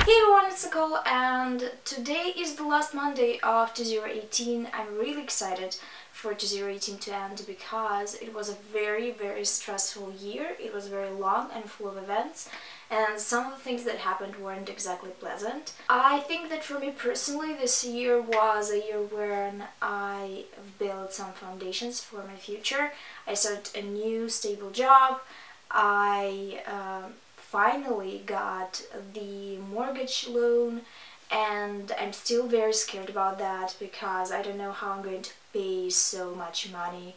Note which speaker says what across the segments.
Speaker 1: Hey everyone, it's Nicole, and today is the last Monday of 2018. I'm really excited for 2018 to end because it was a very stressful year. It was very long and full of events, and some of the things that happened weren't exactly pleasant. I think that for me personally, this year was a year when I built some foundations for my future. I started a new stable job. I finally got the mortgage loan, and I'm still very scared about that because I don't know how I'm going to pay so much money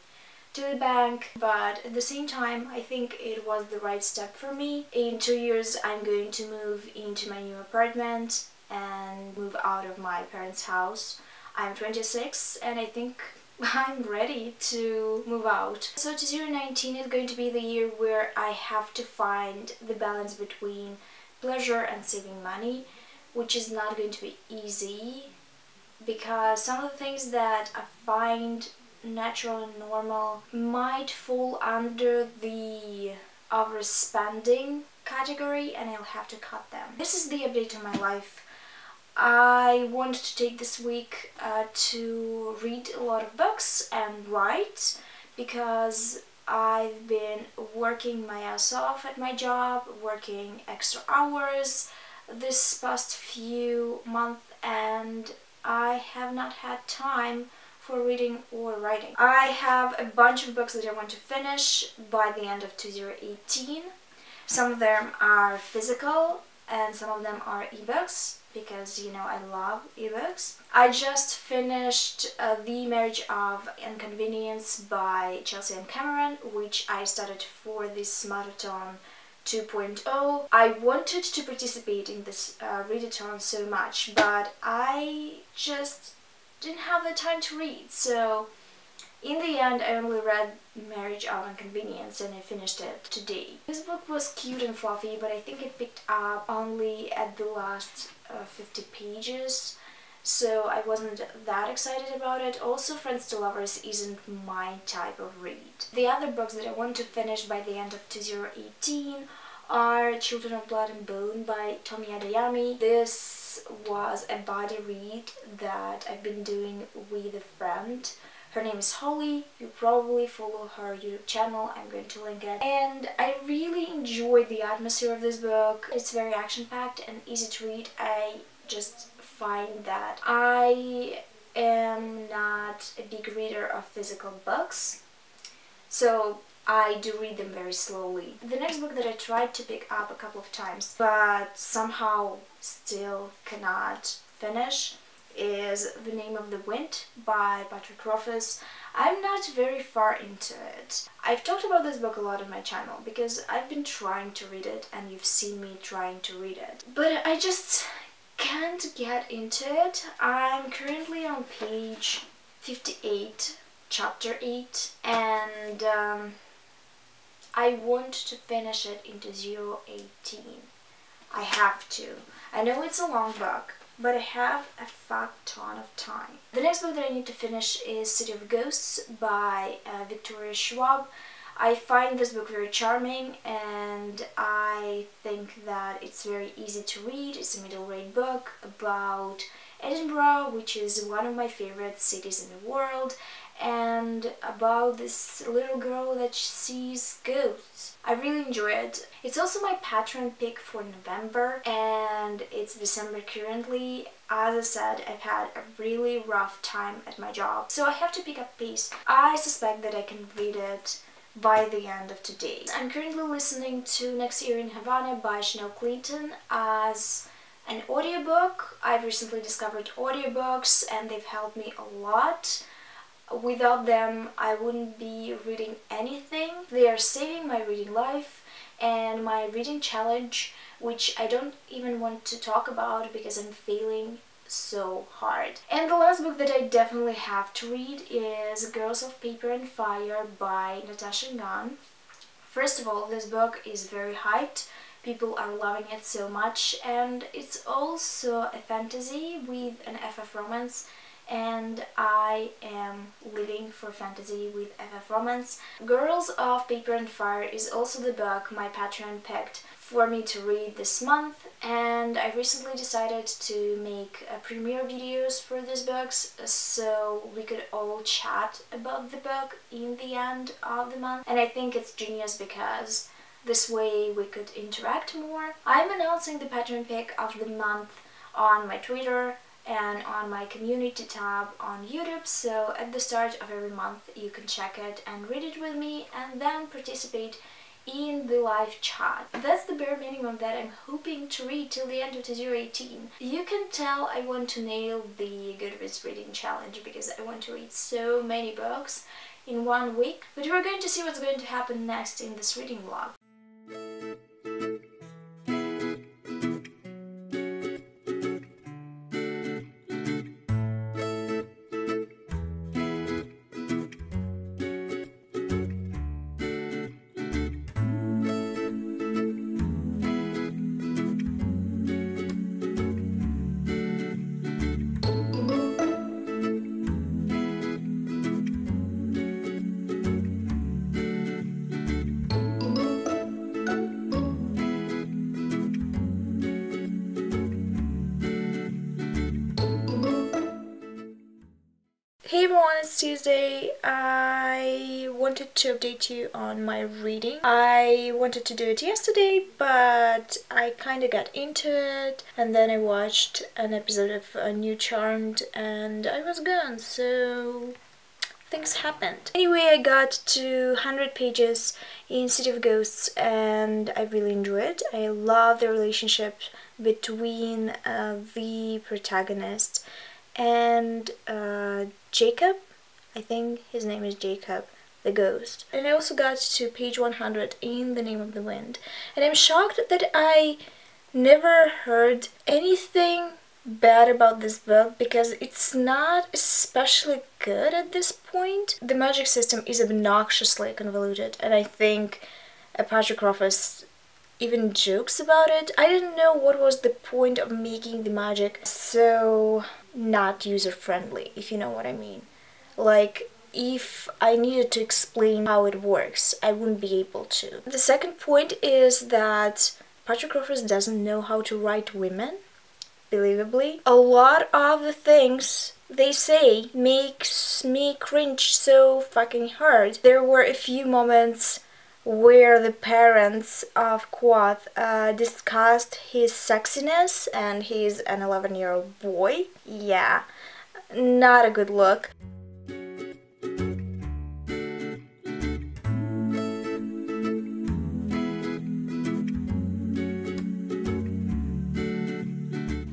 Speaker 1: to the bank, but at the same time I think it was the right step for me. In 2 years I'm going to move into my new apartment and move out of my parents' house. I'm 26 and I think I'm ready to move out. So 2019 is going to be the year where I have to find the balance between pleasure and saving money, which is not going to be easy because some of the things that I find natural and normal might fall under the overspending category and I'll have to cut them. This is the update on my life. I wanted to take this week to read a lot of books and write because I've been working my ass off at my job, working extra hours this past few months, and I have not had time for reading or writing. I have a bunch of books that I want to finish by the end of 2018. Some of them are physical and some of them are ebooks, because you know I love ebooks. I just finished The Marriage of Inconvenience by Chelsea and Cameron, which I started for this marathon 2.0. I wanted to participate in this readathon so much, but I just didn't have the time to read, so in the end I only read Marriage of Inconvenience and I finished it today. This book was cute and fluffy, but I think it picked up only at the last 50 pages, so I wasn't that excited about it. Also, Friends to Lovers isn't my type of read. The other books that I want to finish by the end of 2018 are Children of Blood and Bone by Tomi Adeyemi. This was a body read that I've been doing with a friend. Her name is Holly. You probably follow her YouTube channel, I'm going to link it. And I really enjoyed the atmosphere of this book. It's very action-packed and easy to read. I just find that I am not a big reader of physical books, so I do read them very slowly. The next book that I tried to pick up a couple of times but somehow still cannot finish is The Name of the Wind by Patrick Rothfuss. I'm not very far into it. I've talked about this book a lot on my channel because I've been trying to read it and you've seen me trying to read it, but I just can't get into it. I'm currently on page 58, chapter 8, and I want to finish it into 2018. I have to. I know it's a long book, but I have a fuck ton of time. The next book that I need to finish is City of Ghosts by Victoria Schwab. I find this book very charming and I think that it's very easy to read. It's a middle-grade book about Edinburgh, which is one of my favorite cities in the world, and about this little girl that sees ghosts. I really enjoy it. It's also my Patreon pick for November and it's December currently. As I said, I've had a really rough time at my job, so I have to pick up pace. I suspect that I can read it by the end of today. I'm currently listening to Next Year in Havana by Chanel Clayton as an audiobook. I've recently discovered audiobooks and they've helped me a lot. Without them, I wouldn't be reading anything. They are saving my reading life and my reading challenge, which I don't even want to talk about because I'm failing so hard. And the last book that I definitely have to read is Girls of Paper and Fire by Natasha Gunn. First of all, this book is very hyped. People are loving it so much, and it's also a fantasy with an FF romance, and I am living for fantasy with FF romance. Girls of Paper and Fire is also the book my Patreon picked for me to read this month, and I recently decided to make premiere videos for these books so we could all chat about the book in the end of the month, and I think it's genius because this way we could interact more. I'm announcing the Patreon pick of the month on my Twitter and on my community tab on YouTube, so at the start of every month you can check it and read it with me and then participate in the live chat. That's the bare minimum that I'm hoping to read till the end of 2018. You can tell I want to nail the Goodreads reading challenge because I want to read so many books in 1 week, but we're going to see what's going to happen next in this reading vlog. Hey everyone, it's Tuesday. I wanted to update you on my reading. I wanted to do it yesterday, but I kind of got into it, and then I watched an episode of New Charmed and I was gone, so things happened. Anyway, I got to 100 pages in City of Ghosts and I really enjoyed it. I love the relationship between the protagonist and Jacob. I think his name is Jacob, the ghost. And I also got to page 100 in The Name of the Wind. And I'm shocked that I never heard anything bad about this book because it's not especially good at this point. The magic system is obnoxiously convoluted, and I think Patrick Rothfuss even jokes about it. I didn't know what was the point of making the magic so not user-friendly, if you know what I mean. Like, if I needed to explain how it works, I wouldn't be able to. The second point is that Patrick Rothfuss doesn't know how to write women, believably. A lot of the things they say makes me cringe so fucking hard. There were a few moments where the parents of Quoth discussed his sexiness and he's an 11-year-old boy. Yeah, not a good look.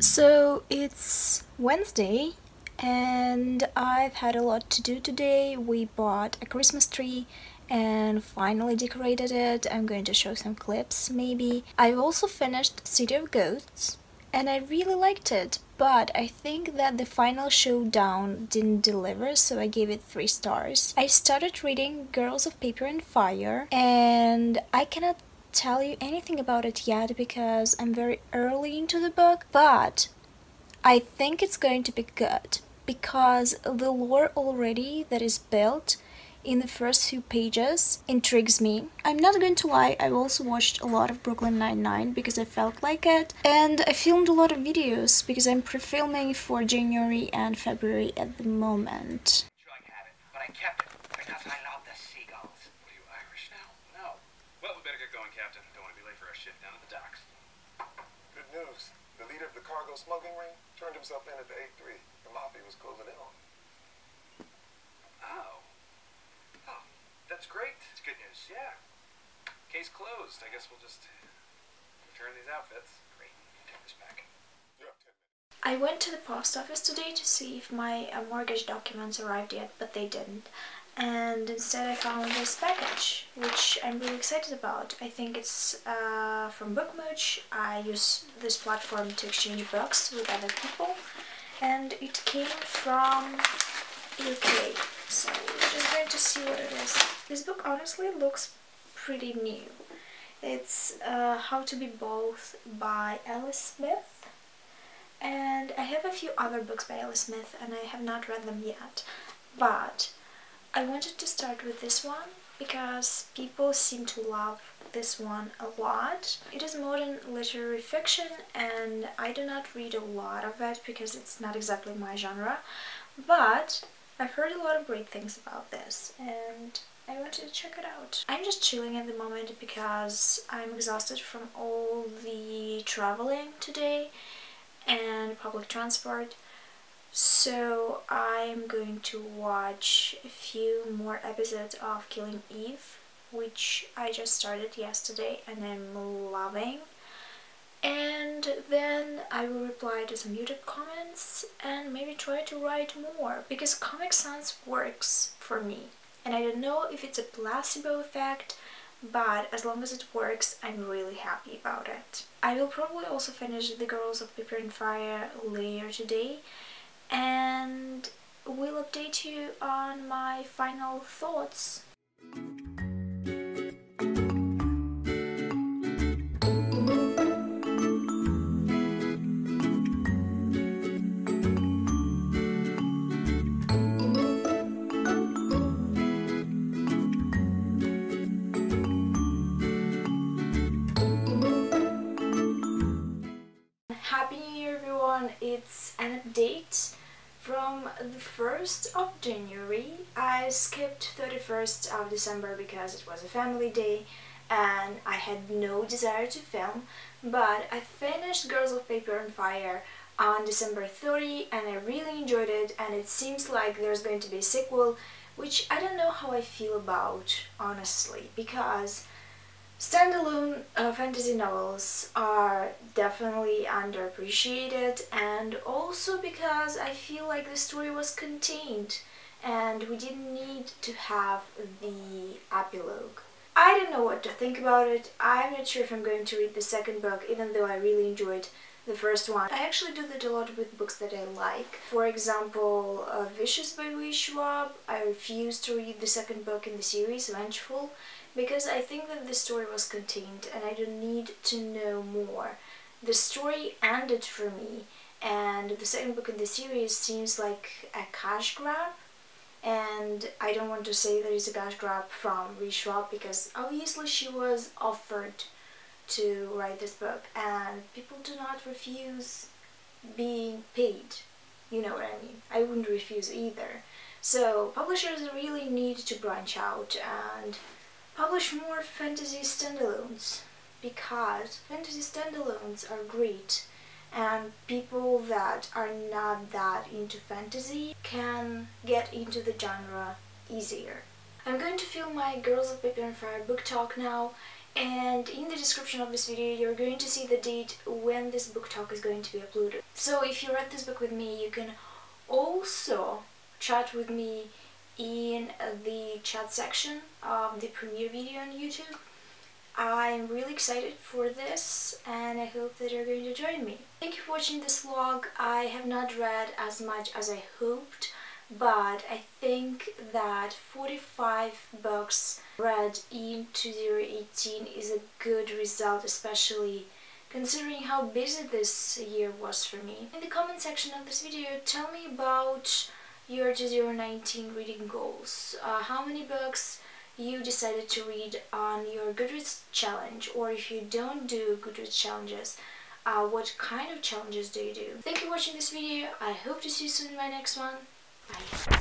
Speaker 1: So it's Wednesday and I've had a lot to do today. We bought a Christmas tree and finally decorated it. I'm going to show some clips maybe. I've also finished City of Ghosts and I really liked it, but I think that the final showdown didn't deliver, so I gave it 3 stars. I started reading Girls of Paper and Fire and I cannot tell you anything about it yet because I'm very early into the book, but I think it's going to be good because the lore already that is built in the first few pages intrigues me. I'm not going to lie, I also watched a lot of Brooklyn Nine-Nine because I felt like it, and I filmed a lot of videos because I'm pre-filming for January and February at the moment.
Speaker 2: Drug habit, but I kept it because I love the seagulls. What are you, Irish now? No. Well, we better get going, Captain. Don't want to be late for our shift down at the docks.
Speaker 3: Good news. The leader of the cargo smuggling ring turned himself in at the A3. The mafia was closing in on him.
Speaker 2: Oh. Oh, that's great. It's good news. Yeah. Case closed. I guess we'll just return these outfits. Great. Take this back.
Speaker 3: You have 10 minutes.
Speaker 1: I went to the post office today to see if my mortgage documents arrived yet, but they didn't. And instead I found this package, which I'm really excited about. I think it's from Bookmooch. I use this platform to exchange books with other people, and it came from UK. So we're just going to see what it is. This book honestly looks pretty new. It's How to Be Both by Alice Smith. And I have a few other books by Ellie Smith and I have not read them yet, but I wanted to start with this one because people seem to love this one a lot. It is modern literary fiction and I do not read a lot of it because it's not exactly my genre, but I've heard a lot of great things about this and I wanted to check it out. I'm just chilling at the moment because I'm exhausted from all the traveling today and public transport. So I'm going to watch a few more episodes of Killing Eve, which I just started yesterday and I'm loving. And then I will reply to some YouTube comments and maybe try to write more, because Comic Sans works for me. And I don't know if it's a placebo effect, but as long as it works, I'm really happy about it. I will probably also finish The Girls of Paper and Fire later today, and will update you on my final thoughts. Happy New Year everyone! It's an update from the 1st of January. I skipped 31st of December because it was a family day and I had no desire to film, but I finished Girls of Paper and Fire on December 30 and I really enjoyed it, and it seems like there's going to be a sequel, which I don't know how I feel about, honestly, because standalone fantasy novels are definitely underappreciated, and also because I feel like the story was contained and we didn't need to have the epilogue. I don't know what to think about it. I'm not sure if I'm going to read the second book, even though I really enjoyed the first one. I actually do that a lot with books that I like. For example, Vicious by Louise Schwab. I refused to read the second book in the series, Vengeful, because I think that the story was contained and I don't need to know more. The story ended for me, and the second book in the series seems like a cash grab. And I don't want to say there is a cash grab from Louise Schwab, because obviously she was offered to write this book and people do not refuse being paid. You know what I mean? I wouldn't refuse either. So publishers really need to branch out and publish more fantasy standalones, because fantasy standalones are great and people that are not that into fantasy can get into the genre easier. I'm going to film my Girls of Paper and Fire book talk now, and in the description of this video you're going to see the date when this book talk is going to be uploaded. So if you read this book with me, you can also chat with me in the chat section of the premiere video on YouTube. I'm really excited for this and I hope that you're going to join me. Thank you for watching this vlog. I have not read as much as I hoped, but I think that 45 books read in 2018 is a good result, especially considering how busy this year was for me. In the comment section of this video, tell me about your 2019 reading goals. How many books you decided to read on your Goodreads challenge, or if you don't do Goodreads challenges, what kind of challenges do you do? Thank you for watching this video. I hope to see you soon in my next one. Bye.